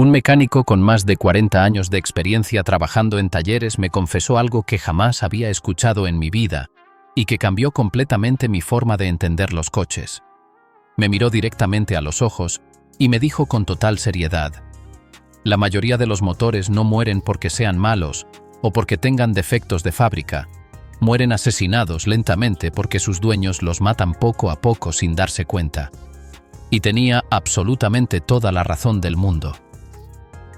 Un mecánico con más de 40 años de experiencia trabajando en talleres me confesó algo que jamás había escuchado en mi vida y que cambió completamente mi forma de entender los coches. Me miró directamente a los ojos y me dijo con total seriedad: la mayoría de los motores no mueren porque sean malos o porque tengan defectos de fábrica. Mueren asesinados lentamente porque sus dueños los matan poco a poco sin darse cuenta. Y tenía absolutamente toda la razón del mundo.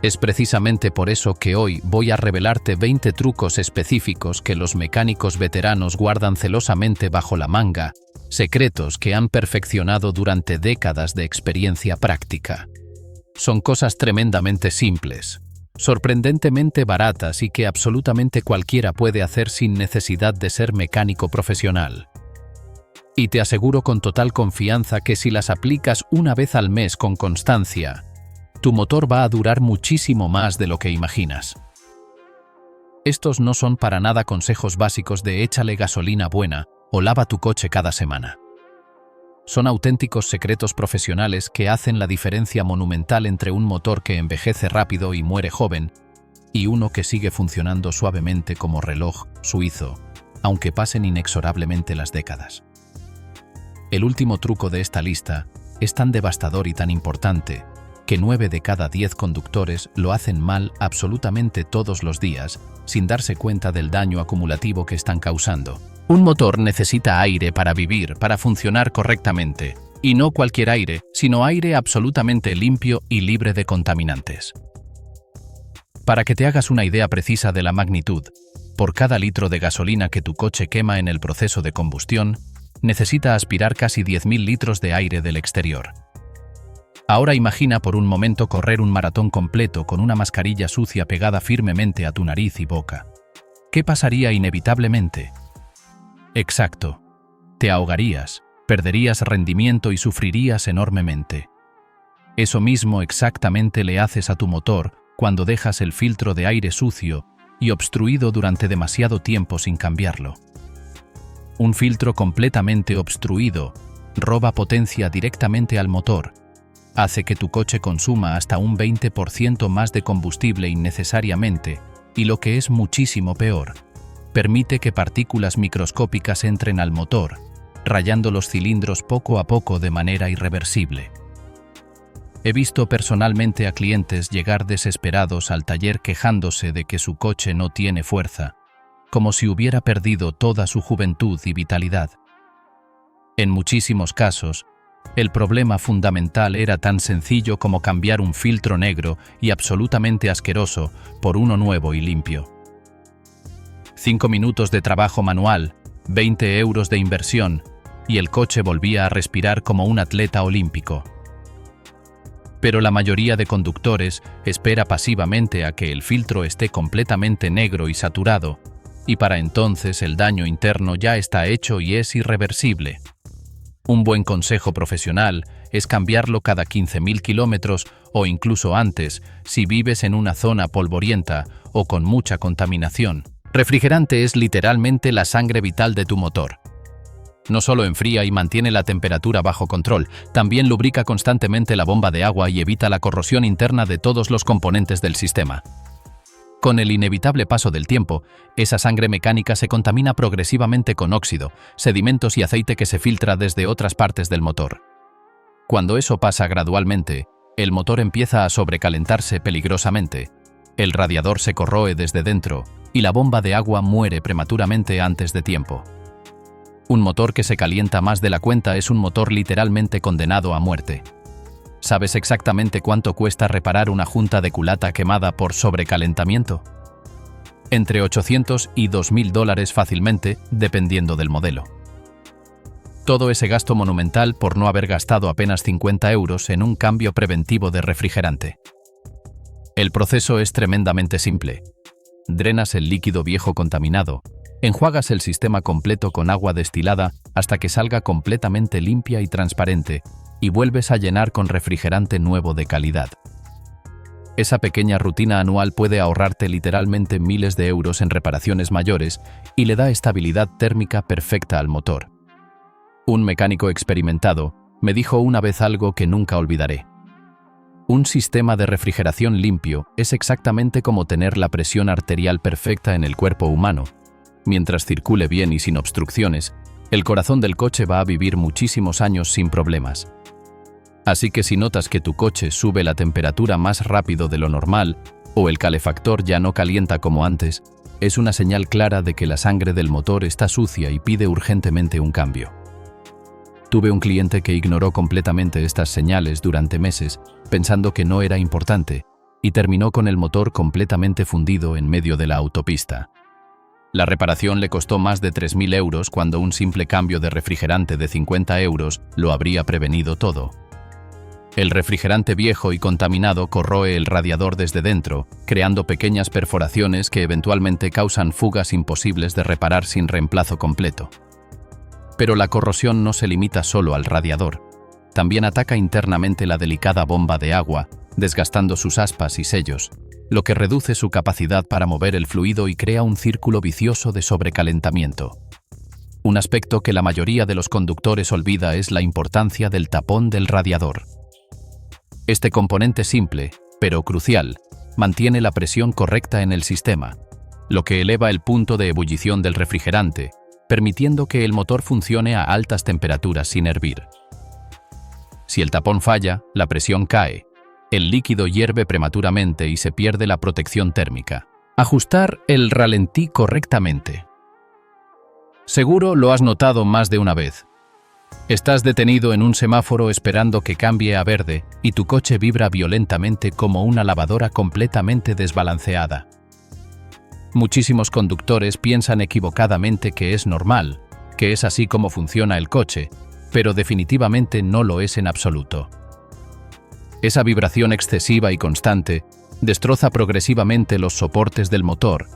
Es precisamente por eso que hoy voy a revelarte 20 trucos específicos que los mecánicos veteranos guardan celosamente bajo la manga, secretos que han perfeccionado durante décadas de experiencia práctica. Son cosas tremendamente simples, sorprendentemente baratas y que absolutamente cualquiera puede hacer sin necesidad de ser mecánico profesional. Y te aseguro con total confianza que si las aplicas una vez al mes con constancia, tu motor va a durar muchísimo más de lo que imaginas. Estos no son para nada consejos básicos de échale gasolina buena o lava tu coche cada semana. Son auténticos secretos profesionales que hacen la diferencia monumental entre un motor que envejece rápido y muere joven y uno que sigue funcionando suavemente como reloj suizo, aunque pasen inexorablemente las décadas. El último truco de esta lista es tan devastador y tan importante que 9 de cada 10 conductores lo hacen mal absolutamente todos los días, sin darse cuenta del daño acumulativo que están causando. Un motor necesita aire para vivir, para funcionar correctamente. Y no cualquier aire, sino aire absolutamente limpio y libre de contaminantes. Para que te hagas una idea precisa de la magnitud, por cada litro de gasolina que tu coche quema en el proceso de combustión, necesita aspirar casi 10.000 litros de aire del exterior. Ahora imagina por un momento correr un maratón completo con una mascarilla sucia pegada firmemente a tu nariz y boca. ¿Qué pasaría inevitablemente? Exacto. Te ahogarías, perderías rendimiento y sufrirías enormemente. Eso mismo exactamente le haces a tu motor cuando dejas el filtro de aire sucio y obstruido durante demasiado tiempo sin cambiarlo. Un filtro completamente obstruido roba potencia directamente al motor, hace que tu coche consuma hasta un 20% más de combustible innecesariamente y, lo que es muchísimo peor, permite que partículas microscópicas entren al motor, rayando los cilindros poco a poco de manera irreversible. He visto personalmente a clientes llegar desesperados al taller quejándose de que su coche no tiene fuerza, como si hubiera perdido toda su juventud y vitalidad. En muchísimos casos, el problema fundamental era tan sencillo como cambiar un filtro negro y absolutamente asqueroso por uno nuevo y limpio. 5 minutos de trabajo manual, 20 euros de inversión, y el coche volvía a respirar como un atleta olímpico. Pero la mayoría de conductores espera pasivamente a que el filtro esté completamente negro y saturado, y para entonces el daño interno ya está hecho y es irreversible. Un buen consejo profesional es cambiarlo cada 15.000 kilómetros o incluso antes si vives en una zona polvorienta o con mucha contaminación. Refrigerante es literalmente la sangre vital de tu motor. No solo enfría y mantiene la temperatura bajo control, también lubrica constantemente la bomba de agua y evita la corrosión interna de todos los componentes del sistema. Con el inevitable paso del tiempo, esa sangre mecánica se contamina progresivamente con óxido, sedimentos y aceite que se filtra desde otras partes del motor. Cuando eso pasa gradualmente, el motor empieza a sobrecalentarse peligrosamente, el radiador se corroe desde dentro y la bomba de agua muere prematuramente antes de tiempo. Un motor que se calienta más de la cuenta es un motor literalmente condenado a muerte. ¿Sabes exactamente cuánto cuesta reparar una junta de culata quemada por sobrecalentamiento? Entre 800 y 2.000 dólares fácilmente, dependiendo del modelo. Todo ese gasto monumental por no haber gastado apenas 50 euros en un cambio preventivo de refrigerante. El proceso es tremendamente simple. Drenas el líquido viejo contaminado, enjuagas el sistema completo con agua destilada hasta que salga completamente limpia y transparente, y vuelves a llenar con refrigerante nuevo de calidad. Esa pequeña rutina anual puede ahorrarte literalmente miles de euros en reparaciones mayores y le da estabilidad térmica perfecta al motor. Un mecánico experimentado me dijo una vez algo que nunca olvidaré. Un sistema de refrigeración limpio es exactamente como tener la presión arterial perfecta en el cuerpo humano. Mientras circule bien y sin obstrucciones, el corazón del coche va a vivir muchísimos años sin problemas. Así que si notas que tu coche sube la temperatura más rápido de lo normal o el calefactor ya no calienta como antes, es una señal clara de que la sangre del motor está sucia y pide urgentemente un cambio. Tuve un cliente que ignoró completamente estas señales durante meses, pensando que no era importante, y terminó con el motor completamente fundido en medio de la autopista. La reparación le costó más de 3.000 euros cuando un simple cambio de refrigerante de 50 euros lo habría prevenido todo. El refrigerante viejo y contaminado corroe el radiador desde dentro, creando pequeñas perforaciones que eventualmente causan fugas imposibles de reparar sin reemplazo completo. Pero la corrosión no se limita solo al radiador. También ataca internamente la delicada bomba de agua, desgastando sus aspas y sellos, lo que reduce su capacidad para mover el fluido y crea un círculo vicioso de sobrecalentamiento. Un aspecto que la mayoría de los conductores olvida es la importancia del tapón del radiador. Este componente simple, pero crucial, mantiene la presión correcta en el sistema, lo que eleva el punto de ebullición del refrigerante, permitiendo que el motor funcione a altas temperaturas sin hervir. Si el tapón falla, la presión cae, el líquido hierve prematuramente y se pierde la protección térmica. Ajustar el ralentí correctamente. Seguro lo has notado más de una vez. Estás detenido en un semáforo esperando que cambie a verde y tu coche vibra violentamente como una lavadora completamente desbalanceada. Muchísimos conductores piensan equivocadamente que es normal, que es así como funciona el coche, pero definitivamente no lo es en absoluto. Esa vibración excesiva y constante destroza progresivamente los soportes del motor,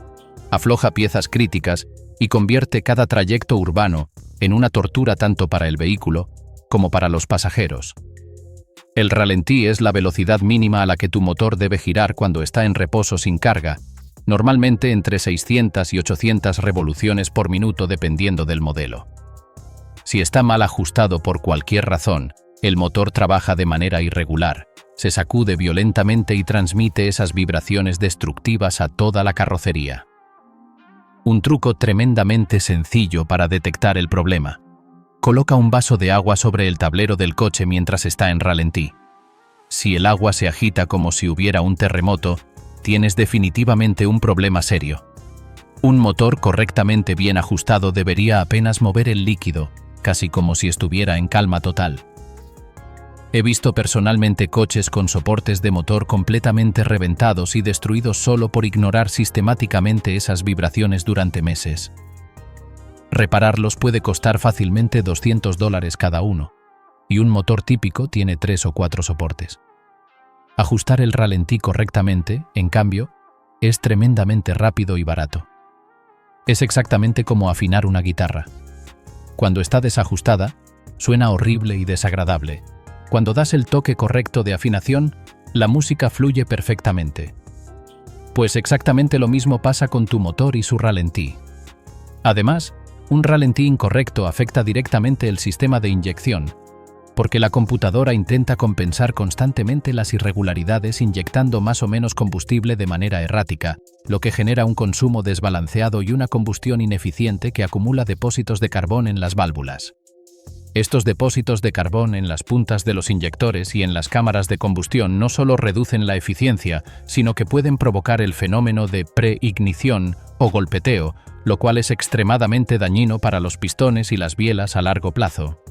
afloja piezas críticas y convierte cada trayecto urbano en una tortura tanto para el vehículo como para los pasajeros. El ralentí es la velocidad mínima a la que tu motor debe girar cuando está en reposo sin carga, normalmente entre 600 y 800 revoluciones por minuto dependiendo del modelo. Si está mal ajustado por cualquier razón, el motor trabaja de manera irregular, se sacude violentamente y transmite esas vibraciones destructivas a toda la carrocería. Un truco tremendamente sencillo para detectar el problema. Coloca un vaso de agua sobre el tablero del coche mientras está en ralentí. Si el agua se agita como si hubiera un terremoto, tienes definitivamente un problema serio. Un motor correctamente bien ajustado debería apenas mover el líquido, casi como si estuviera en calma total. He visto personalmente coches con soportes de motor completamente reventados y destruidos solo por ignorar sistemáticamente esas vibraciones durante meses. Repararlos puede costar fácilmente $200 cada uno, y un motor típico tiene 3 o 4 soportes. Ajustar el ralentí correctamente, en cambio, es tremendamente rápido y barato. Es exactamente como afinar una guitarra. Cuando está desajustada, suena horrible y desagradable. Cuando das el toque correcto de afinación, la música fluye perfectamente. Pues exactamente lo mismo pasa con tu motor y su ralentí. Además, un ralentí incorrecto afecta directamente el sistema de inyección, porque la computadora intenta compensar constantemente las irregularidades inyectando más o menos combustible de manera errática, lo que genera un consumo desbalanceado y una combustión ineficiente que acumula depósitos de carbón en las válvulas. Estos depósitos de carbón en las puntas de los inyectores y en las cámaras de combustión no solo reducen la eficiencia, sino que pueden provocar el fenómeno de preignición o golpeteo, lo cual es extremadamente dañino para los pistones y las bielas a largo plazo.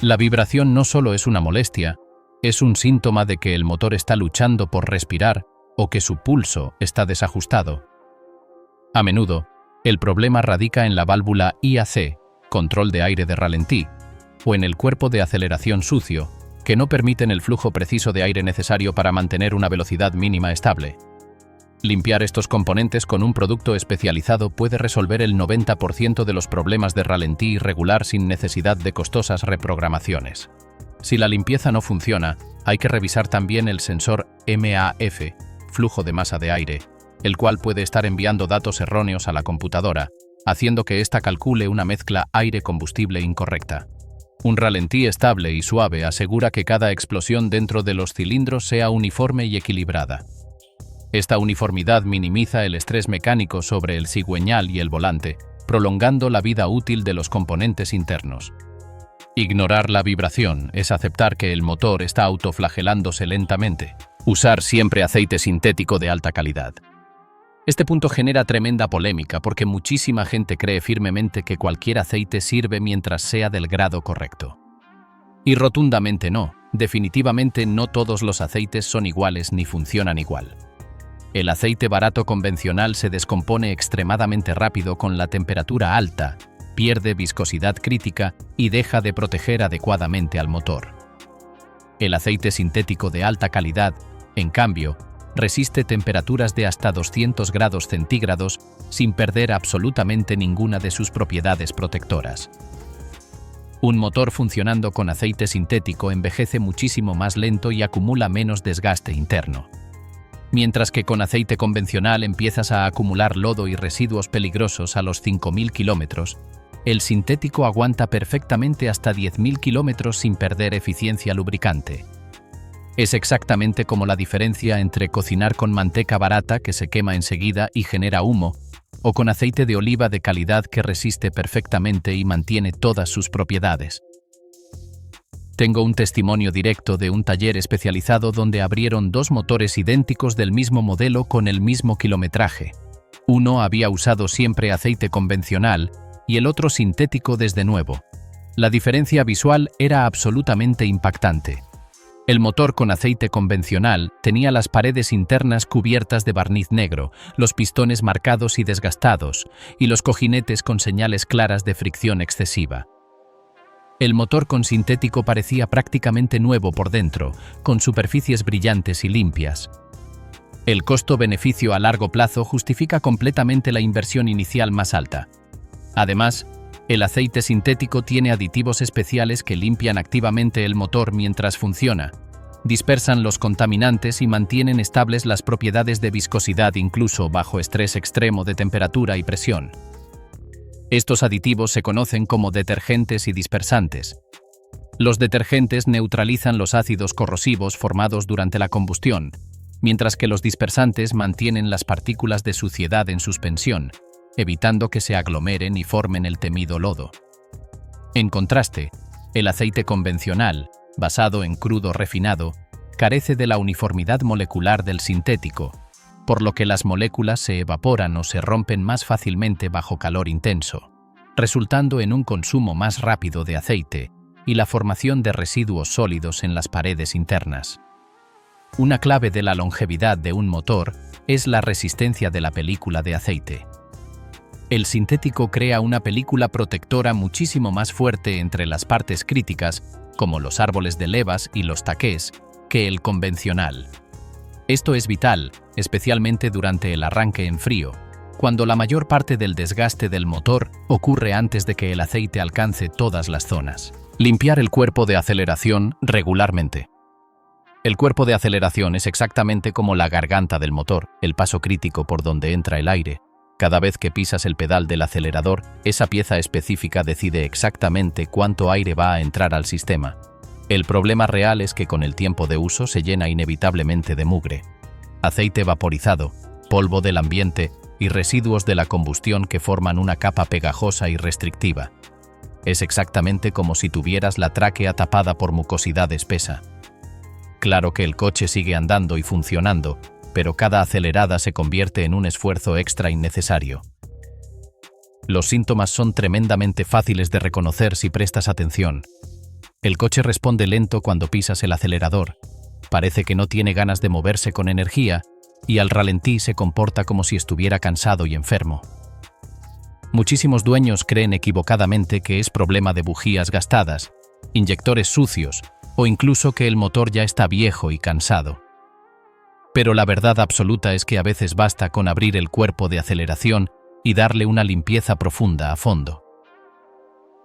La vibración no solo es una molestia, es un síntoma de que el motor está luchando por respirar o que su pulso está desajustado. A menudo, el problema radica en la válvula IAC, control de aire de ralentí, o en el cuerpo de aceleración sucio, que no permiten el flujo preciso de aire necesario para mantener una velocidad mínima estable. Limpiar estos componentes con un producto especializado puede resolver el 90% de los problemas de ralentí irregular sin necesidad de costosas reprogramaciones. Si la limpieza no funciona, hay que revisar también el sensor MAF, flujo de masa de aire, el cual puede estar enviando datos erróneos a la computadora, haciendo que ésta calcule una mezcla aire-combustible incorrecta. Un ralentí estable y suave asegura que cada explosión dentro de los cilindros sea uniforme y equilibrada. Esta uniformidad minimiza el estrés mecánico sobre el cigüeñal y el volante, prolongando la vida útil de los componentes internos. Ignorar la vibración es aceptar que el motor está autoflagelándose lentamente. Usar siempre aceite sintético de alta calidad. Este punto genera tremenda polémica porque muchísima gente cree firmemente que cualquier aceite sirve mientras sea del grado correcto. Y rotundamente no, definitivamente no todos los aceites son iguales ni funcionan igual. El aceite barato convencional se descompone extremadamente rápido con la temperatura alta, pierde viscosidad crítica y deja de proteger adecuadamente al motor. El aceite sintético de alta calidad, en cambio, resiste temperaturas de hasta 200 grados centígrados sin perder absolutamente ninguna de sus propiedades protectoras. Un motor funcionando con aceite sintético envejece muchísimo más lento y acumula menos desgaste interno. Mientras que con aceite convencional empiezas a acumular lodo y residuos peligrosos a los 5.000 kilómetros, el sintético aguanta perfectamente hasta 10.000 kilómetros sin perder eficiencia lubricante. Es exactamente como la diferencia entre cocinar con manteca barata que se quema enseguida y genera humo, o con aceite de oliva de calidad que resiste perfectamente y mantiene todas sus propiedades. Tengo un testimonio directo de un taller especializado donde abrieron dos motores idénticos del mismo modelo con el mismo kilometraje. Uno había usado siempre aceite convencional y el otro sintético desde nuevo. La diferencia visual era absolutamente impactante. El motor con aceite convencional tenía las paredes internas cubiertas de barniz negro, los pistones marcados y desgastados, y los cojinetes con señales claras de fricción excesiva. El motor con sintético parecía prácticamente nuevo por dentro, con superficies brillantes y limpias. El costo-beneficio a largo plazo justifica completamente la inversión inicial más alta. Además, el aceite sintético tiene aditivos especiales que limpian activamente el motor mientras funciona, dispersan los contaminantes y mantienen estables las propiedades de viscosidad incluso bajo estrés extremo de temperatura y presión. Estos aditivos se conocen como detergentes y dispersantes. Los detergentes neutralizan los ácidos corrosivos formados durante la combustión, mientras que los dispersantes mantienen las partículas de suciedad en suspensión, evitando que se aglomeren y formen el temido lodo. En contraste, el aceite convencional, basado en crudo refinado, carece de la uniformidad molecular del sintético, por lo que las moléculas se evaporan o se rompen más fácilmente bajo calor intenso, resultando en un consumo más rápido de aceite y la formación de residuos sólidos en las paredes internas. Una clave de la longevidad de un motor es la resistencia de la película de aceite. El sintético crea una película protectora muchísimo más fuerte entre las partes críticas, como los árboles de levas y los taqués, que el convencional. Esto es vital, especialmente durante el arranque en frío, cuando la mayor parte del desgaste del motor ocurre antes de que el aceite alcance todas las zonas. Limpiar el cuerpo de aceleración regularmente. El cuerpo de aceleración es exactamente como la garganta del motor, el paso crítico por donde entra el aire. Cada vez que pisas el pedal del acelerador, esa pieza específica decide exactamente cuánto aire va a entrar al sistema. El problema real es que con el tiempo de uso se llena inevitablemente de mugre, aceite vaporizado, polvo del ambiente y residuos de la combustión que forman una capa pegajosa y restrictiva. Es exactamente como si tuvieras la tráquea tapada por mucosidad espesa. Claro que el coche sigue andando y funcionando, pero cada acelerada se convierte en un esfuerzo extra innecesario. Los síntomas son tremendamente fáciles de reconocer si prestas atención. El coche responde lento cuando pisas el acelerador, parece que no tiene ganas de moverse con energía y al ralentí se comporta como si estuviera cansado y enfermo. Muchísimos dueños creen equivocadamente que es problema de bujías gastadas, inyectores sucios o incluso que el motor ya está viejo y cansado. Pero la verdad absoluta es que a veces basta con abrir el cuerpo de aceleración y darle una limpieza profunda a fondo.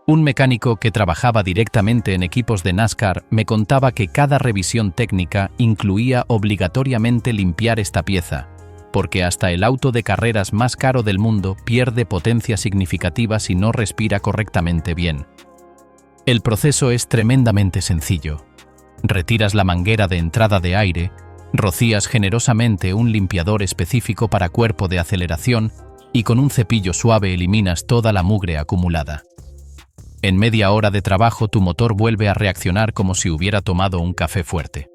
Un mecánico que trabajaba directamente en equipos de NASCAR me contaba que cada revisión técnica incluía obligatoriamente limpiar esta pieza, porque hasta el auto de carreras más caro del mundo pierde potencia significativa si no respira correctamente bien. El proceso es tremendamente sencillo. Retiras la manguera de entrada de aire, rocías generosamente un limpiador específico para cuerpo de aceleración y con un cepillo suave eliminas toda la mugre acumulada. En media hora de trabajo tu motor vuelve a reaccionar como si hubiera tomado un café fuerte.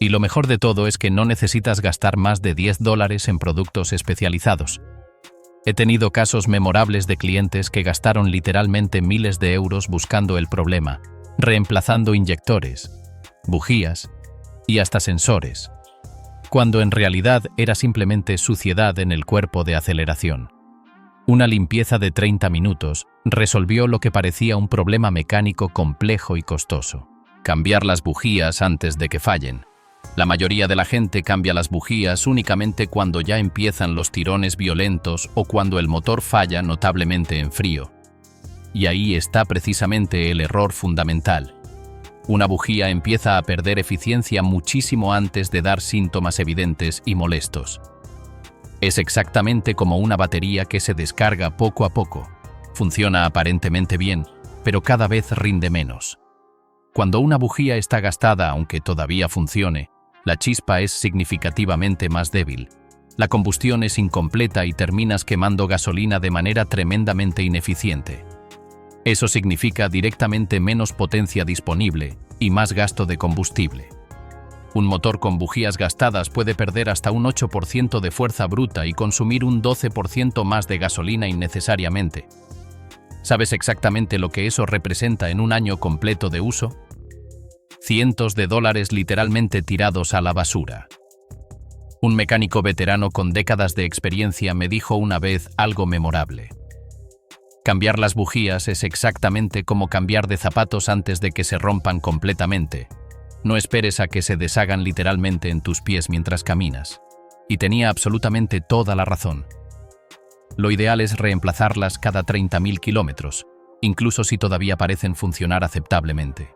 Y lo mejor de todo es que no necesitas gastar más de $10 en productos especializados. He tenido casos memorables de clientes que gastaron literalmente miles de euros buscando el problema, reemplazando inyectores, bujías y hasta sensores, cuando en realidad era simplemente suciedad en el cuerpo de aceleración. Una limpieza de 30 minutos resolvió lo que parecía un problema mecánico complejo y costoso. Cambiar las bujías antes de que fallen. La mayoría de la gente cambia las bujías únicamente cuando ya empiezan los tirones violentos o cuando el motor falla notablemente en frío. Y ahí está precisamente el error fundamental. Una bujía empieza a perder eficiencia muchísimo antes de dar síntomas evidentes y molestos. Es exactamente como una batería que se descarga poco a poco. Funciona aparentemente bien, pero cada vez rinde menos. Cuando una bujía está gastada, aunque todavía funcione, la chispa es significativamente más débil. La combustión es incompleta y terminas quemando gasolina de manera tremendamente ineficiente. Eso significa directamente menos potencia disponible y más gasto de combustible. Un motor con bujías gastadas puede perder hasta un 8% de fuerza bruta y consumir un 12% más de gasolina innecesariamente. ¿Sabes exactamente lo que eso representa en un año completo de uso? Cientos de dólares literalmente tirados a la basura. Un mecánico veterano con décadas de experiencia me dijo una vez algo memorable. Cambiar las bujías es exactamente como cambiar de zapatos antes de que se rompan completamente. No esperes a que se deshagan literalmente en tus pies mientras caminas. Y tenía absolutamente toda la razón. Lo ideal es reemplazarlas cada 30.000 kilómetros, incluso si todavía parecen funcionar aceptablemente.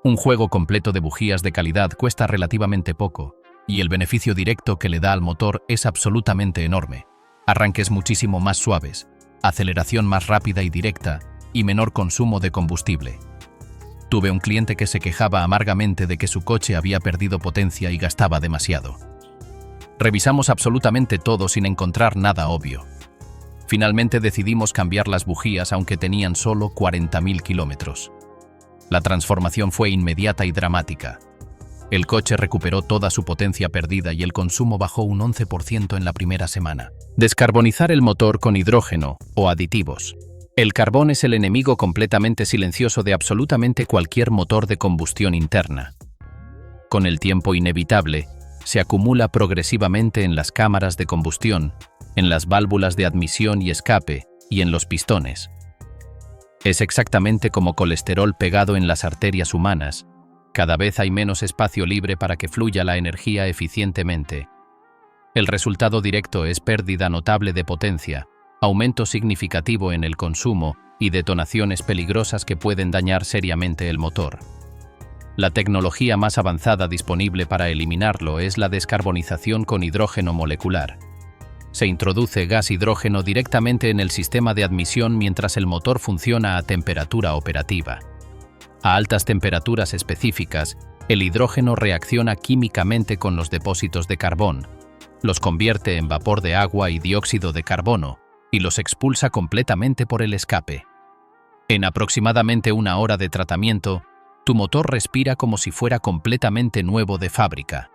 Un juego completo de bujías de calidad cuesta relativamente poco, y el beneficio directo que le da al motor es absolutamente enorme. Arranques muchísimo más suaves, aceleración más rápida y directa, y menor consumo de combustible. Tuve un cliente que se quejaba amargamente de que su coche había perdido potencia y gastaba demasiado. Revisamos absolutamente todo sin encontrar nada obvio. Finalmente decidimos cambiar las bujías aunque tenían solo 40.000 kilómetros. La transformación fue inmediata y dramática. El coche recuperó toda su potencia perdida y el consumo bajó un 11% en la primera semana. Descarbonizar el motor con hidrógeno o aditivos. El carbón es el enemigo completamente silencioso de absolutamente cualquier motor de combustión interna. Con el tiempo inevitable, se acumula progresivamente en las cámaras de combustión, en las válvulas de admisión y escape y en los pistones. Es exactamente como colesterol pegado en las arterias humanas. Cada vez hay menos espacio libre para que fluya la energía eficientemente. El resultado directo es pérdida notable de potencia, aumento significativo en el consumo y detonaciones peligrosas que pueden dañar seriamente el motor. La tecnología más avanzada disponible para eliminarlo es la descarbonización con hidrógeno molecular. Se introduce gas hidrógeno directamente en el sistema de admisión mientras el motor funciona a temperatura operativa. A altas temperaturas específicas, el hidrógeno reacciona químicamente con los depósitos de carbón, los convierte en vapor de agua y dióxido de carbono, y los expulsa completamente por el escape. En aproximadamente una hora de tratamiento, tu motor respira como si fuera completamente nuevo de fábrica.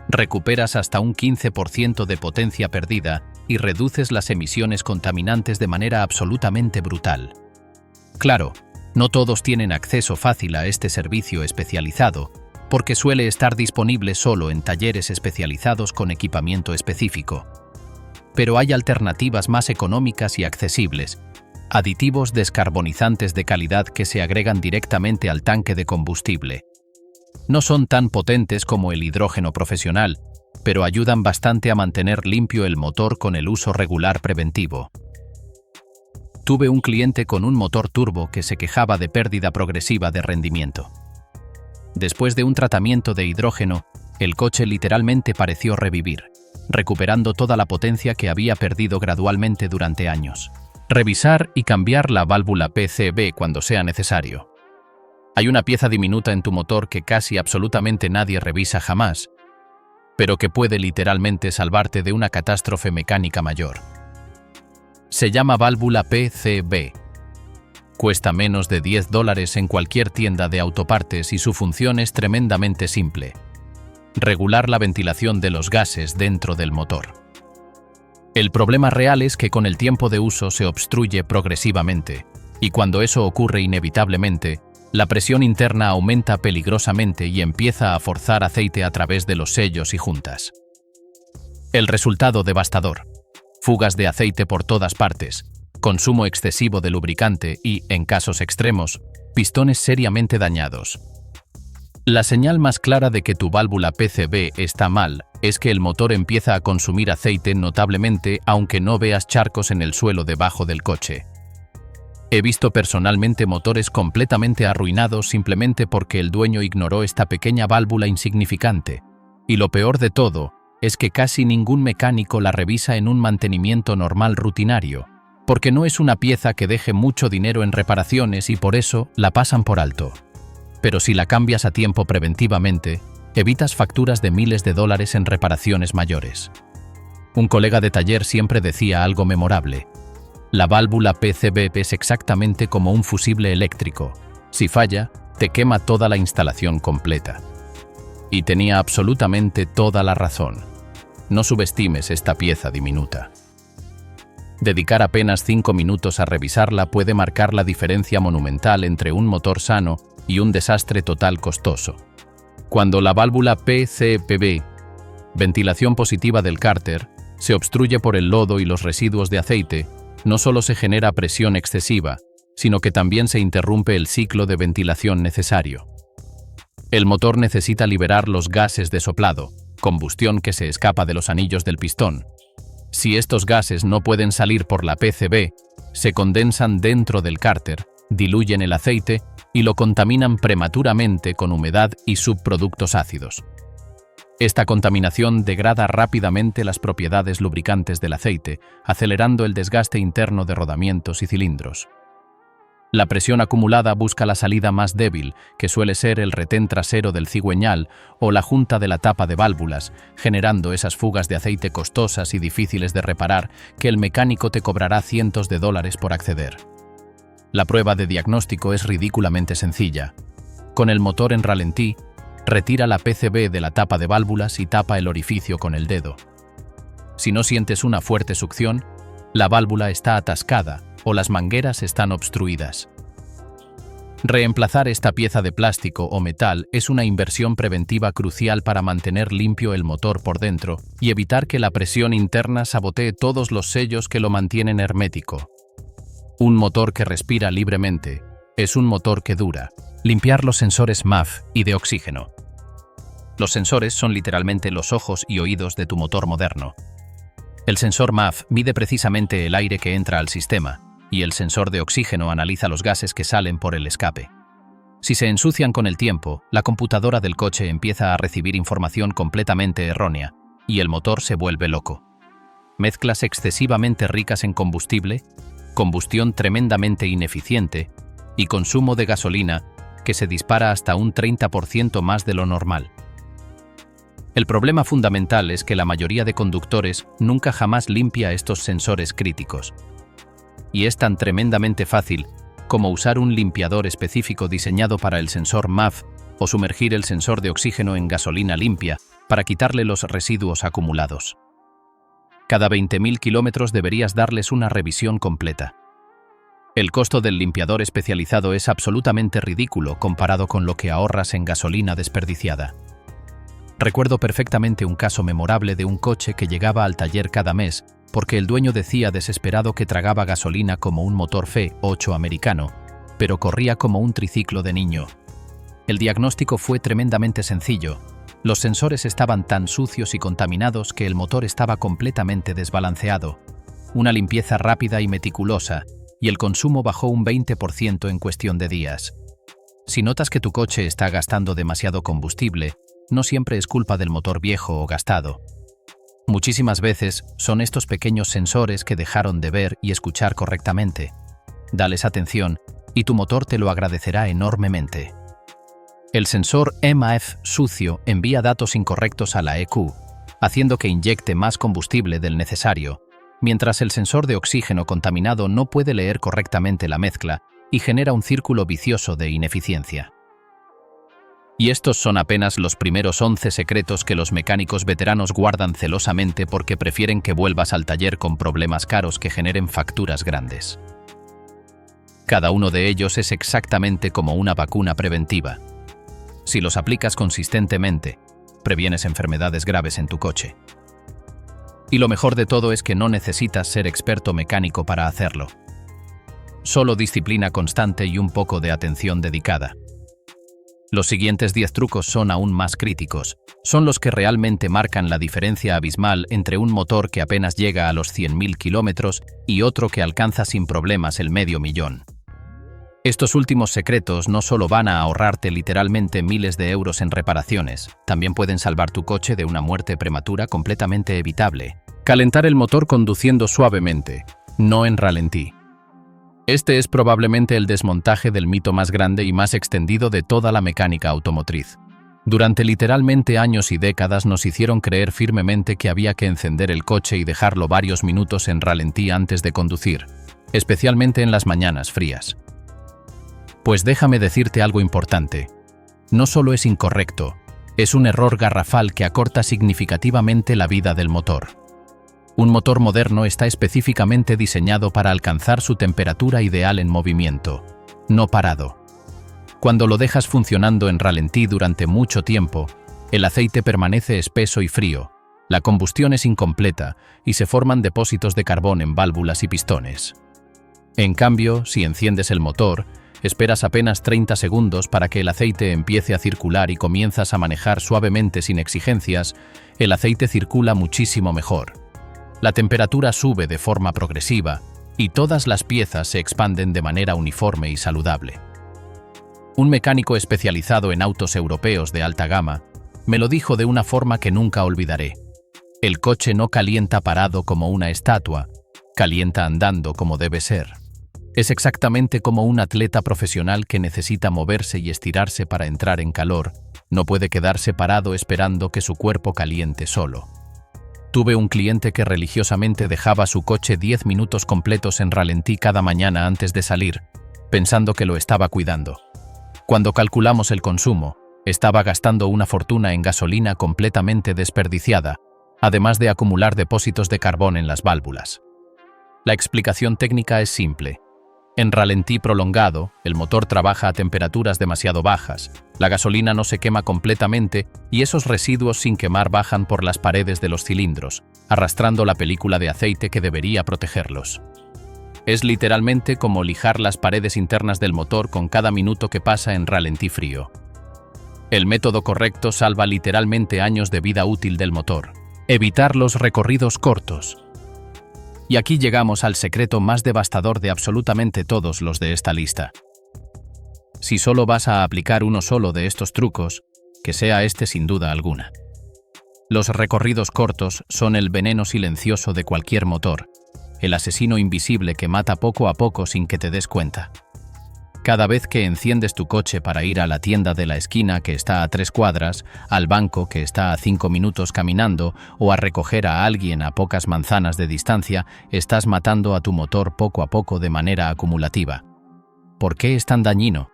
Recuperas hasta un 15% de potencia perdida y reduces las emisiones contaminantes de manera absolutamente brutal. Claro, no todos tienen acceso fácil a este servicio especializado, porque suele estar disponible solo en talleres especializados con equipamiento específico. Pero hay alternativas más económicas y accesibles, aditivos descarbonizantes de calidad que se agregan directamente al tanque de combustible. No son tan potentes como el hidrógeno profesional, pero ayudan bastante a mantener limpio el motor con el uso regular preventivo. Tuve un cliente con un motor turbo que se quejaba de pérdida progresiva de rendimiento. Después de un tratamiento de hidrógeno, el coche literalmente pareció revivir, recuperando toda la potencia que había perdido gradualmente durante años. Revisar y cambiar la válvula PCV cuando sea necesario. Hay una pieza diminuta en tu motor que casi absolutamente nadie revisa jamás, pero que puede literalmente salvarte de una catástrofe mecánica mayor. Se llama válvula PCV. Cuesta menos de $10 en cualquier tienda de autopartes y su función es tremendamente simple: regular la ventilación de los gases dentro del motor. El problema real es que con el tiempo de uso se obstruye progresivamente, y cuando eso ocurre inevitablemente, la presión interna aumenta peligrosamente y empieza a forzar aceite a través de los sellos y juntas. El resultado devastador: fugas de aceite por todas partes, consumo excesivo de lubricante y, en casos extremos, pistones seriamente dañados. La señal más clara de que tu válvula PCV está mal es que el motor empieza a consumir aceite notablemente aunque no veas charcos en el suelo debajo del coche. He visto personalmente motores completamente arruinados simplemente porque el dueño ignoró esta pequeña válvula insignificante, y lo peor de todo es que casi ningún mecánico la revisa en un mantenimiento normal rutinario, porque no es una pieza que deje mucho dinero en reparaciones y por eso la pasan por alto. Pero si la cambias a tiempo preventivamente, evitas facturas de miles de dólares en reparaciones mayores. Un colega de taller siempre decía algo memorable: la válvula PCV es exactamente como un fusible eléctrico. Si falla, te quema toda la instalación completa. Y tenía absolutamente toda la razón. No subestimes esta pieza diminuta. Dedicar apenas 5 minutos a revisarla puede marcar la diferencia monumental entre un motor sano y un desastre total costoso. Cuando la válvula PCV, ventilación positiva del cárter, se obstruye por el lodo y los residuos de aceite, no solo se genera presión excesiva, sino que también se interrumpe el ciclo de ventilación necesario. El motor necesita liberar los gases de soplado, combustión que se escapa de los anillos del pistón. Si estos gases no pueden salir por la PCV, se condensan dentro del cárter, diluyen el aceite y lo contaminan prematuramente con humedad y subproductos ácidos. Esta contaminación degrada rápidamente las propiedades lubricantes del aceite, acelerando el desgaste interno de rodamientos y cilindros. La presión acumulada busca la salida más débil, que suele ser el retén trasero del cigüeñal o la junta de la tapa de válvulas, generando esas fugas de aceite costosas y difíciles de reparar que el mecánico te cobrará cientos de dólares por acceder. La prueba de diagnóstico es ridículamente sencilla. Con el motor en ralentí, retira la PCV de la tapa de válvulas y tapa el orificio con el dedo. Si no sientes una fuerte succión, la válvula está atascada o las mangueras están obstruidas. Reemplazar esta pieza de plástico o metal es una inversión preventiva crucial para mantener limpio el motor por dentro y evitar que la presión interna sabotee todos los sellos que lo mantienen hermético. Un motor que respira libremente es un motor que dura. Limpiar los sensores MAF y de oxígeno. Los sensores son literalmente los ojos y oídos de tu motor moderno. El sensor MAF mide precisamente el aire que entra al sistema, y el sensor de oxígeno analiza los gases que salen por el escape. Si se ensucian con el tiempo, la computadora del coche empieza a recibir información completamente errónea, y el motor se vuelve loco. Mezclas excesivamente ricas en combustible, combustión tremendamente ineficiente y consumo de gasolina que se dispara hasta un 30% más de lo normal. El problema fundamental es que la mayoría de conductores nunca jamás limpia estos sensores críticos. Y es tan tremendamente fácil como usar un limpiador específico diseñado para el sensor MAF o sumergir el sensor de oxígeno en gasolina limpia para quitarle los residuos acumulados. Cada 20.000 kilómetros deberías darles una revisión completa. El costo del limpiador especializado es absolutamente ridículo comparado con lo que ahorras en gasolina desperdiciada. Recuerdo perfectamente un caso memorable de un coche que llegaba al taller cada mes porque el dueño decía desesperado que tragaba gasolina como un motor V8 americano, pero corría como un triciclo de niño. El diagnóstico fue tremendamente sencillo. Los sensores estaban tan sucios y contaminados que el motor estaba completamente desbalanceado. Una limpieza rápida y meticulosa, y el consumo bajó un 20% en cuestión de días. Si notas que tu coche está gastando demasiado combustible, no siempre es culpa del motor viejo o gastado. Muchísimas veces son estos pequeños sensores que dejaron de ver y escuchar correctamente. Dales atención y tu motor te lo agradecerá enormemente. El sensor EMAF sucio envía datos incorrectos a la ECU, haciendo que inyecte más combustible del necesario, mientras el sensor de oxígeno contaminado no puede leer correctamente la mezcla y genera un círculo vicioso de ineficiencia. Y estos son apenas los primeros 11 secretos que los mecánicos veteranos guardan celosamente porque prefieren que vuelvas al taller con problemas caros que generen facturas grandes. Cada uno de ellos es exactamente como una vacuna preventiva. Si los aplicas consistentemente, previenes enfermedades graves en tu coche. Y lo mejor de todo es que no necesitas ser experto mecánico para hacerlo. Solo disciplina constante y un poco de atención dedicada. Los siguientes 10 trucos son aún más críticos. Son los que realmente marcan la diferencia abismal entre un motor que apenas llega a los 100.000 kilómetros y otro que alcanza sin problemas el $500.000. Estos últimos secretos no solo van a ahorrarte literalmente miles de euros en reparaciones, también pueden salvar tu coche de una muerte prematura completamente evitable. Calentar el motor conduciendo suavemente, no en ralentí. Este es probablemente el desmontaje del mito más grande y más extendido de toda la mecánica automotriz. Durante literalmente años y décadas nos hicieron creer firmemente que había que encender el coche y dejarlo varios minutos en ralentí antes de conducir, especialmente en las mañanas frías. Pues déjame decirte algo importante. No solo es incorrecto, es un error garrafal que acorta significativamente la vida del motor. Un motor moderno está específicamente diseñado para alcanzar su temperatura ideal en movimiento, no parado. Cuando lo dejas funcionando en ralentí durante mucho tiempo, el aceite permanece espeso y frío, la combustión es incompleta y se forman depósitos de carbón en válvulas y pistones. En cambio, si enciendes el motor, esperas apenas 30 segundos para que el aceite empiece a circular y comienzas a manejar suavemente sin exigencias, el aceite circula muchísimo mejor. La temperatura sube de forma progresiva y todas las piezas se expanden de manera uniforme y saludable. Un mecánico especializado en autos europeos de alta gama me lo dijo de una forma que nunca olvidaré. El coche no calienta parado como una estatua, calienta andando como debe ser. Es exactamente como un atleta profesional que necesita moverse y estirarse para entrar en calor, no puede quedarse parado esperando que su cuerpo caliente solo. Tuve un cliente que religiosamente dejaba su coche 10 minutos completos en ralentí cada mañana antes de salir, pensando que lo estaba cuidando. Cuando calculamos el consumo, estaba gastando una fortuna en gasolina completamente desperdiciada, además de acumular depósitos de carbón en las válvulas. La explicación técnica es simple. En ralentí prolongado, el motor trabaja a temperaturas demasiado bajas, la gasolina no se quema completamente y esos residuos sin quemar bajan por las paredes de los cilindros, arrastrando la película de aceite que debería protegerlos. Es literalmente como lijar las paredes internas del motor con cada minuto que pasa en ralentí frío. El método correcto salva literalmente años de vida útil del motor. Evitar los recorridos cortos. Y aquí llegamos al secreto más devastador de absolutamente todos los de esta lista. Si solo vas a aplicar uno solo de estos trucos, que sea este sin duda alguna. Los recorridos cortos son el veneno silencioso de cualquier motor, el asesino invisible que mata poco a poco sin que te des cuenta. Cada vez que enciendes tu coche para ir a la tienda de la esquina que está a 3 cuadras, al banco que está a 5 minutos caminando o a recoger a alguien a pocas manzanas de distancia, estás matando a tu motor poco a poco de manera acumulativa. ¿Por qué es tan dañino?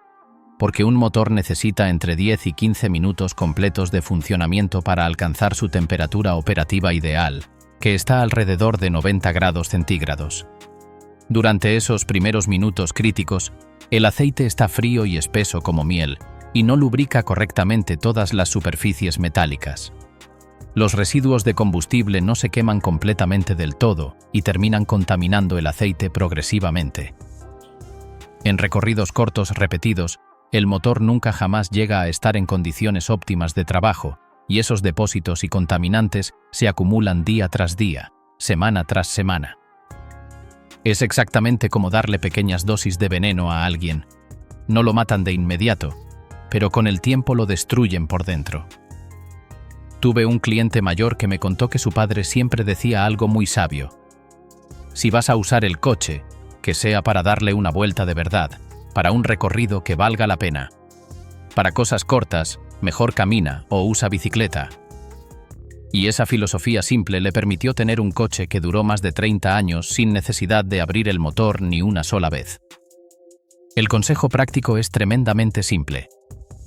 Porque un motor necesita entre 10 y 15 minutos completos de funcionamiento para alcanzar su temperatura operativa ideal, que está alrededor de 90 grados centígrados. Durante esos primeros minutos críticos, el aceite está frío y espeso como miel y no lubrica correctamente todas las superficies metálicas. Los residuos de combustible no se queman completamente del todo y terminan contaminando el aceite progresivamente. En recorridos cortos repetidos, el motor nunca jamás llega a estar en condiciones óptimas de trabajo y esos depósitos y contaminantes se acumulan día tras día, semana tras semana. Es exactamente como darle pequeñas dosis de veneno a alguien. No lo matan de inmediato, pero con el tiempo lo destruyen por dentro. Tuve un cliente mayor que me contó que su padre siempre decía algo muy sabio. Si vas a usar el coche, que sea para darle una vuelta de verdad, para un recorrido que valga la pena. Para cosas cortas, mejor camina o usa bicicleta. Y esa filosofía simple le permitió tener un coche que duró más de 30 años sin necesidad de abrir el motor ni una sola vez. El consejo práctico es tremendamente simple.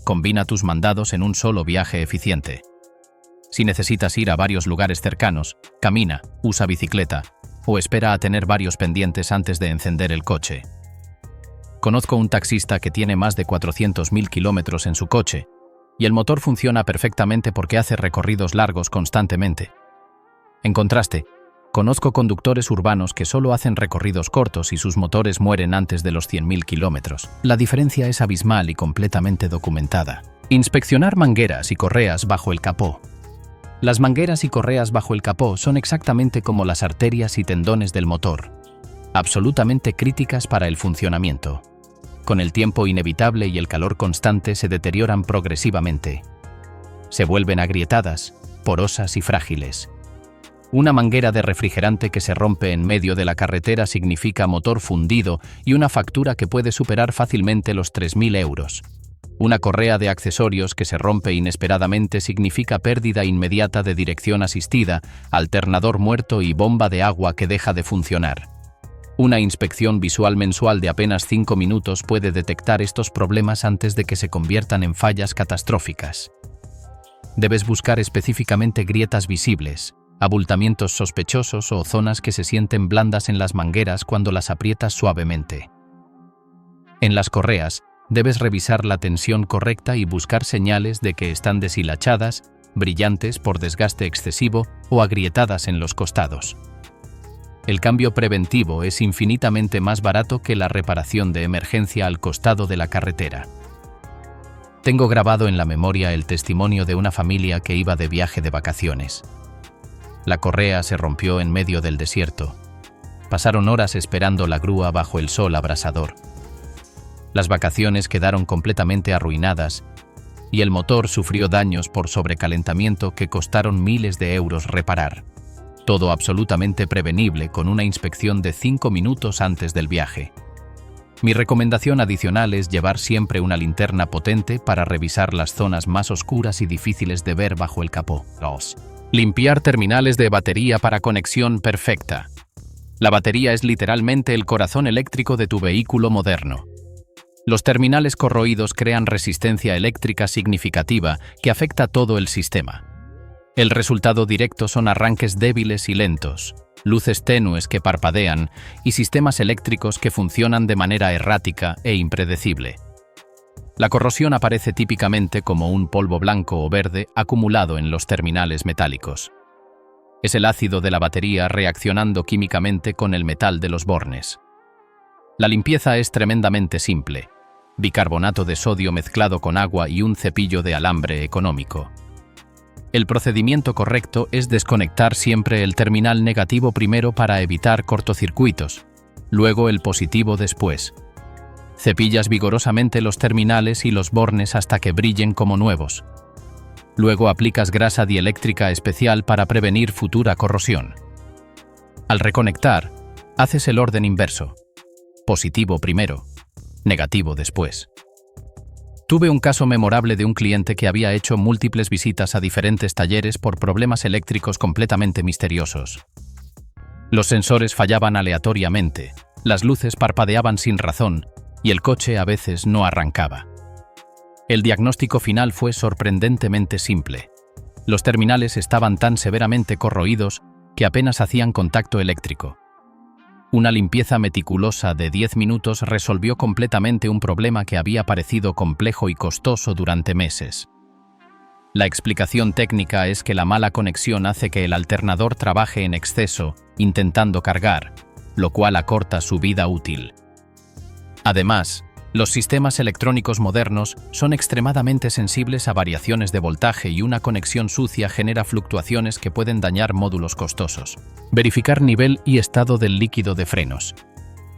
Combina tus mandados en un solo viaje eficiente. Si necesitas ir a varios lugares cercanos, camina, usa bicicleta o espera a tener varios pendientes antes de encender el coche. Conozco un taxista que tiene más de 400.000 kilómetros en su coche y el motor funciona perfectamente porque hace recorridos largos constantemente. En contraste, conozco conductores urbanos que solo hacen recorridos cortos y sus motores mueren antes de los 100.000 kilómetros. La diferencia es abismal y completamente documentada. Inspeccionar mangueras y correas bajo el capó. Las mangueras y correas bajo el capó son exactamente como las arterias y tendones del motor, absolutamente críticas para el funcionamiento. Con el tiempo inevitable y el calor constante se deterioran progresivamente. Se vuelven agrietadas, porosas y frágiles. Una manguera de refrigerante que se rompe en medio de la carretera significa motor fundido y una factura que puede superar fácilmente los 3.000 euros. Una correa de accesorios que se rompe inesperadamente significa pérdida inmediata de dirección asistida, alternador muerto y bomba de agua que deja de funcionar. Una inspección visual mensual de apenas 5 minutos puede detectar estos problemas antes de que se conviertan en fallas catastróficas. Debes buscar específicamente grietas visibles, abultamientos sospechosos o zonas que se sienten blandas en las mangueras cuando las aprietas suavemente. En las correas, debes revisar la tensión correcta y buscar señales de que están deshilachadas, brillantes por desgaste excesivo o agrietadas en los costados. El cambio preventivo es infinitamente más barato que la reparación de emergencia al costado de la carretera. Tengo grabado en la memoria el testimonio de una familia que iba de viaje de vacaciones. La correa se rompió en medio del desierto. Pasaron horas esperando la grúa bajo el sol abrasador. Las vacaciones quedaron completamente arruinadas y el motor sufrió daños por sobrecalentamiento que costaron miles de euros reparar. Todo absolutamente prevenible con una inspección de 5 minutos antes del viaje. Mi recomendación adicional es llevar siempre una linterna potente para revisar las zonas más oscuras y difíciles de ver bajo el capó. 2. Limpiar terminales de batería para conexión perfecta. La batería es literalmente el corazón eléctrico de tu vehículo moderno. Los terminales corroídos crean resistencia eléctrica significativa que afecta todo el sistema. El resultado directo son arranques débiles y lentos, luces tenues que parpadean y sistemas eléctricos que funcionan de manera errática e impredecible. La corrosión aparece típicamente como un polvo blanco o verde acumulado en los terminales metálicos. Es el ácido de la batería reaccionando químicamente con el metal de los bornes. La limpieza es tremendamente simple: bicarbonato de sodio mezclado con agua y un cepillo de alambre económico. El procedimiento correcto es desconectar siempre el terminal negativo primero para evitar cortocircuitos, luego el positivo después. Cepillas vigorosamente los terminales y los bornes hasta que brillen como nuevos. Luego aplicas grasa dieléctrica especial para prevenir futura corrosión. Al reconectar, haces el orden inverso: positivo primero, negativo después. Tuve un caso memorable de un cliente que había hecho múltiples visitas a diferentes talleres por problemas eléctricos completamente misteriosos. Los sensores fallaban aleatoriamente, las luces parpadeaban sin razón y el coche a veces no arrancaba. El diagnóstico final fue sorprendentemente simple. Los terminales estaban tan severamente corroídos que apenas hacían contacto eléctrico. Una limpieza meticulosa de 10 minutos resolvió completamente un problema que había parecido complejo y costoso durante meses. La explicación técnica es que la mala conexión hace que el alternador trabaje en exceso, intentando cargar, lo cual acorta su vida útil. Además, los sistemas electrónicos modernos son extremadamente sensibles a variaciones de voltaje y una conexión sucia genera fluctuaciones que pueden dañar módulos costosos. Verificar nivel y estado del líquido de frenos.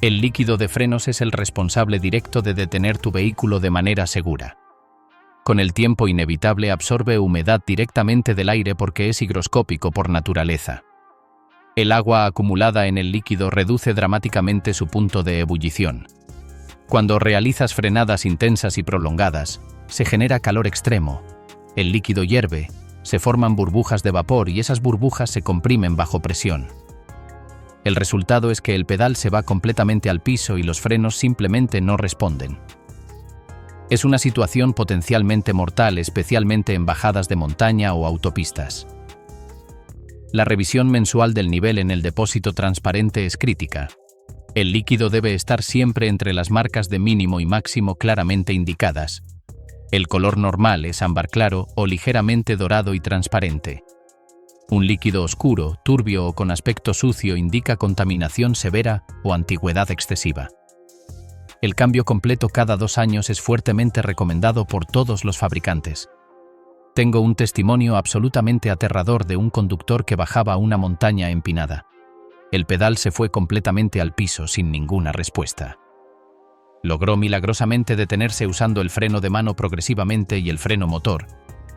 El líquido de frenos es el responsable directo de detener tu vehículo de manera segura. Con el tiempo inevitable absorbe humedad directamente del aire porque es higroscópico por naturaleza. El agua acumulada en el líquido reduce dramáticamente su punto de ebullición. Cuando realizas frenadas intensas y prolongadas, se genera calor extremo. El líquido hierve, se forman burbujas de vapor y esas burbujas se comprimen bajo presión. El resultado es que el pedal se va completamente al piso y los frenos simplemente no responden. Es una situación potencialmente mortal, especialmente en bajadas de montaña o autopistas. La revisión mensual del nivel en el depósito transparente es crítica. El líquido debe estar siempre entre las marcas de mínimo y máximo claramente indicadas. El color normal es ámbar claro o ligeramente dorado y transparente. Un líquido oscuro, turbio o con aspecto sucio indica contaminación severa o antigüedad excesiva. El cambio completo cada 2 años es fuertemente recomendado por todos los fabricantes. Tengo un testimonio absolutamente aterrador de un conductor que bajaba una montaña empinada. El pedal se fue completamente al piso sin ninguna respuesta. Logró milagrosamente detenerse usando el freno de mano progresivamente y el freno motor,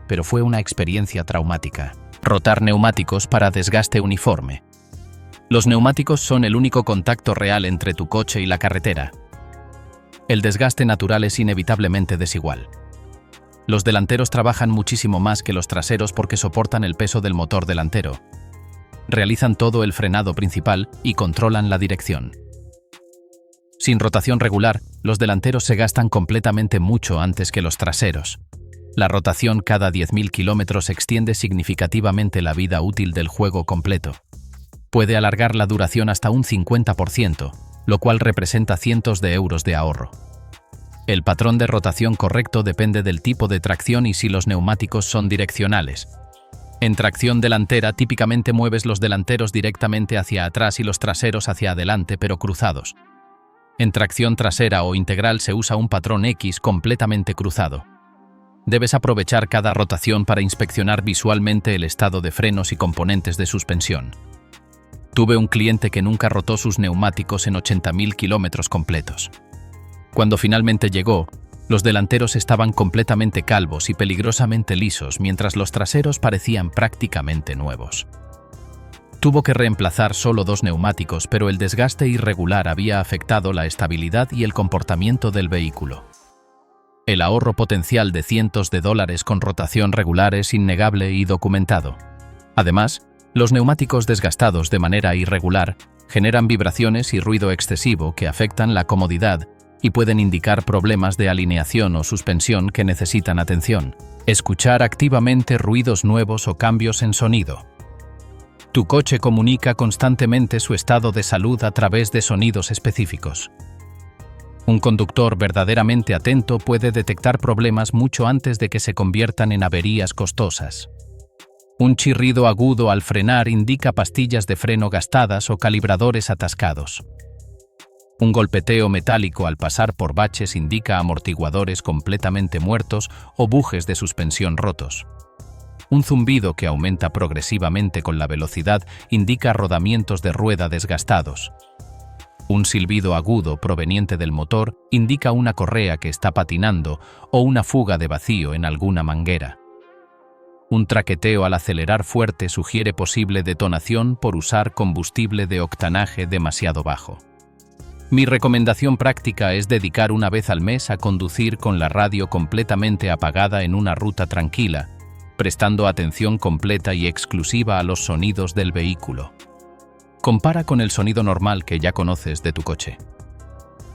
pero fue una experiencia traumática. Rotar neumáticos para desgaste uniforme. Los neumáticos son el único contacto real entre tu coche y la carretera. El desgaste natural es inevitablemente desigual. Los delanteros trabajan muchísimo más que los traseros porque soportan el peso del motor delantero. Realizan todo el frenado principal y controlan la dirección. Sin rotación regular, los delanteros se gastan completamente mucho antes que los traseros. La rotación cada 10.000 kilómetros extiende significativamente la vida útil del juego completo. Puede alargar la duración hasta un 50%, lo cual representa cientos de euros de ahorro. El patrón de rotación correcto depende del tipo de tracción y si los neumáticos son direccionales. En tracción delantera típicamente mueves los delanteros directamente hacia atrás y los traseros hacia adelante pero cruzados. En tracción trasera o integral se usa un patrón X completamente cruzado. Debes aprovechar cada rotación para inspeccionar visualmente el estado de frenos y componentes de suspensión. Tuve un cliente que nunca rotó sus neumáticos en 80.000 kilómetros completos. Cuando finalmente llegó, los delanteros estaban completamente calvos y peligrosamente lisos, mientras los traseros parecían prácticamente nuevos. Tuvo que reemplazar solo 2 neumáticos, pero el desgaste irregular había afectado la estabilidad y el comportamiento del vehículo. El ahorro potencial de cientos de dólares con rotación regular es innegable y documentado. Además, los neumáticos desgastados de manera irregular generan vibraciones y ruido excesivo que afectan la comodidad y pueden indicar problemas de alineación o suspensión que necesitan atención. Escuchar activamente ruidos nuevos o cambios en sonido. Tu coche comunica constantemente su estado de salud a través de sonidos específicos. Un conductor verdaderamente atento puede detectar problemas mucho antes de que se conviertan en averías costosas. Un chirrido agudo al frenar indica pastillas de freno gastadas o calibradores atascados. Un golpeteo metálico al pasar por baches indica amortiguadores completamente muertos o bujes de suspensión rotos. Un zumbido que aumenta progresivamente con la velocidad indica rodamientos de rueda desgastados. Un silbido agudo proveniente del motor indica una correa que está patinando o una fuga de vacío en alguna manguera. Un traqueteo al acelerar fuerte sugiere posible detonación por usar combustible de octanaje demasiado bajo. Mi recomendación práctica es dedicar una vez al mes a conducir con la radio completamente apagada en una ruta tranquila, prestando atención completa y exclusiva a los sonidos del vehículo. Compara con el sonido normal que ya conoces de tu coche.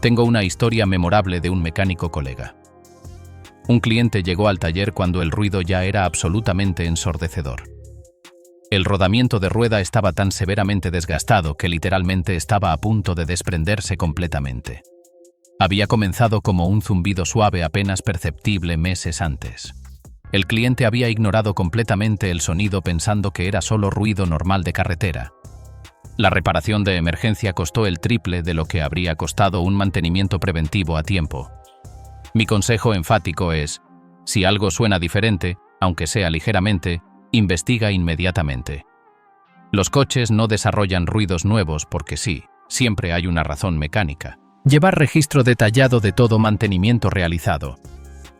Tengo una historia memorable de un mecánico colega. Un cliente llegó al taller cuando el ruido ya era absolutamente ensordecedor. El rodamiento de rueda estaba tan severamente desgastado que literalmente estaba a punto de desprenderse completamente. Había comenzado como un zumbido suave apenas perceptible meses antes. El cliente había ignorado completamente el sonido pensando que era solo ruido normal de carretera. La reparación de emergencia costó el triple de lo que habría costado un mantenimiento preventivo a tiempo. Mi consejo enfático es, si algo suena diferente, aunque sea ligeramente, investiga inmediatamente. Los coches no desarrollan ruidos nuevos porque sí, siempre hay una razón mecánica. Llevar registro detallado de todo mantenimiento realizado.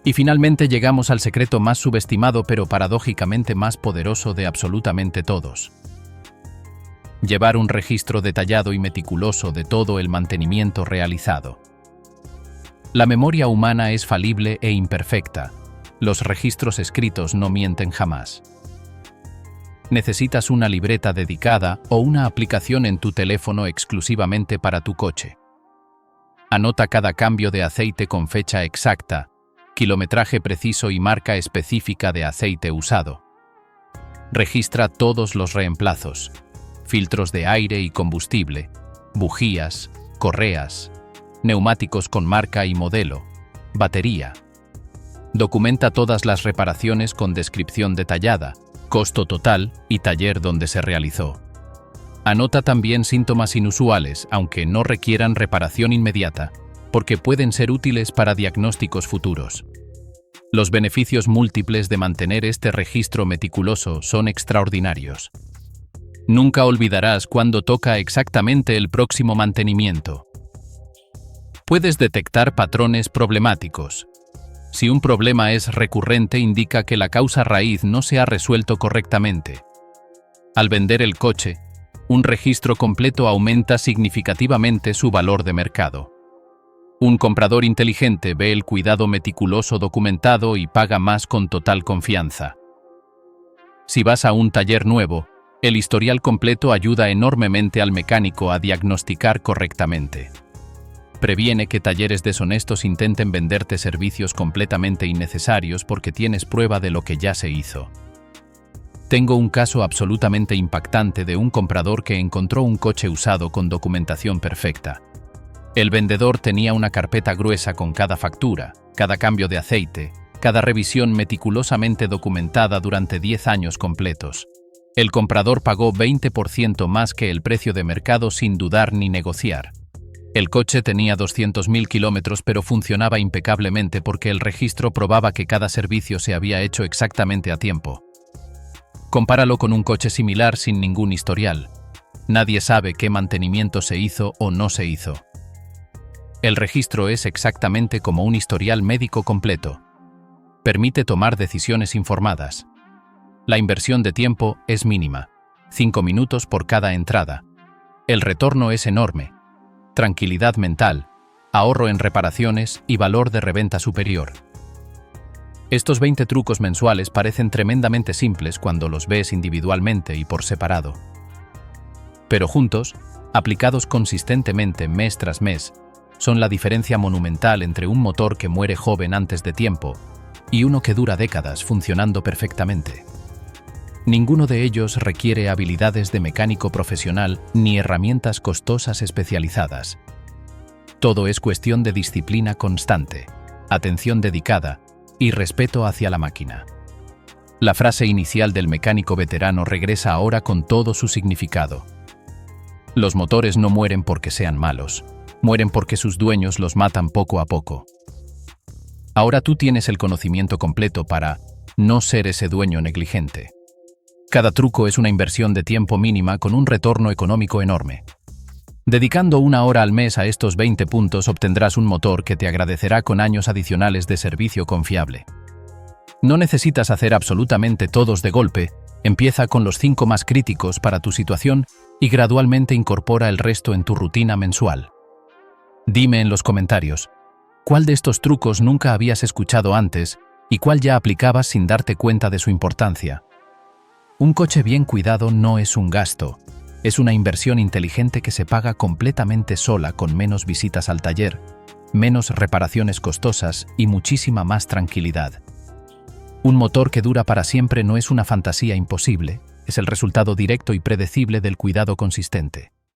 Y finalmente llegamos al secreto más subestimado pero paradójicamente más poderoso de absolutamente todos. Llevar un registro detallado y meticuloso de todo el mantenimiento realizado. La memoria humana es falible e imperfecta. Los registros escritos no mienten jamás. Necesitas una libreta dedicada o una aplicación en tu teléfono exclusivamente para tu coche. Anota cada cambio de aceite con fecha exacta, kilometraje preciso y marca específica de aceite usado. Registra todos los reemplazos, filtros de aire y combustible, bujías, correas, neumáticos con marca y modelo, batería. Documenta todas las reparaciones con descripción detallada, costo total y taller donde se realizó. Anota también síntomas inusuales, aunque no requieran reparación inmediata, porque pueden ser útiles para diagnósticos futuros. Los beneficios múltiples de mantener este registro meticuloso son extraordinarios. Nunca olvidarás cuándo toca exactamente el próximo mantenimiento. Puedes detectar patrones problemáticos. Si un problema es recurrente, indica que la causa raíz no se ha resuelto correctamente. Al vender el coche, un registro completo aumenta significativamente su valor de mercado. Un comprador inteligente ve el cuidado meticuloso documentado y paga más con total confianza. Si vas a un taller nuevo, el historial completo ayuda enormemente al mecánico a diagnosticar correctamente. Previene que talleres deshonestos intenten venderte servicios completamente innecesarios porque tienes prueba de lo que ya se hizo. Tengo un caso absolutamente impactante de un comprador que encontró un coche usado con documentación perfecta. El vendedor tenía una carpeta gruesa con cada factura, cada cambio de aceite, cada revisión meticulosamente documentada durante 10 años completos. El comprador pagó 20% más que el precio de mercado sin dudar ni negociar. El coche tenía 200.000 kilómetros pero funcionaba impecablemente porque el registro probaba que cada servicio se había hecho exactamente a tiempo. Compáralo con un coche similar sin ningún historial. Nadie sabe qué mantenimiento se hizo o no se hizo. El registro es exactamente como un historial médico completo. Permite tomar decisiones informadas. La inversión de tiempo es mínima, 5 minutos por cada entrada. El retorno es enorme. Tranquilidad mental, ahorro en reparaciones y valor de reventa superior. Estos 20 trucos mensuales parecen tremendamente simples cuando los ves individualmente y por separado. Pero juntos, aplicados consistentemente mes tras mes, son la diferencia monumental entre un motor que muere joven antes de tiempo y uno que dura décadas funcionando perfectamente. Ninguno de ellos requiere habilidades de mecánico profesional ni herramientas costosas especializadas. Todo es cuestión de disciplina constante, atención dedicada y respeto hacia la máquina. La frase inicial del mecánico veterano regresa ahora con todo su significado. Los motores no mueren porque sean malos, mueren porque sus dueños los matan poco a poco. Ahora tú tienes el conocimiento completo para no ser ese dueño negligente. Cada truco es una inversión de tiempo mínima con un retorno económico enorme. Dedicando 1 hora al mes a estos 20 puntos obtendrás un motor que te agradecerá con años adicionales de servicio confiable. No necesitas hacer absolutamente todos de golpe, empieza con los 5 más críticos para tu situación y gradualmente incorpora el resto en tu rutina mensual. Dime en los comentarios, ¿cuál de estos trucos nunca habías escuchado antes y cuál ya aplicabas sin darte cuenta de su importancia? Un coche bien cuidado no es un gasto, es una inversión inteligente que se paga completamente sola con menos visitas al taller, menos reparaciones costosas y muchísima más tranquilidad. Un motor que dura para siempre no es una fantasía imposible, es el resultado directo y predecible del cuidado consistente.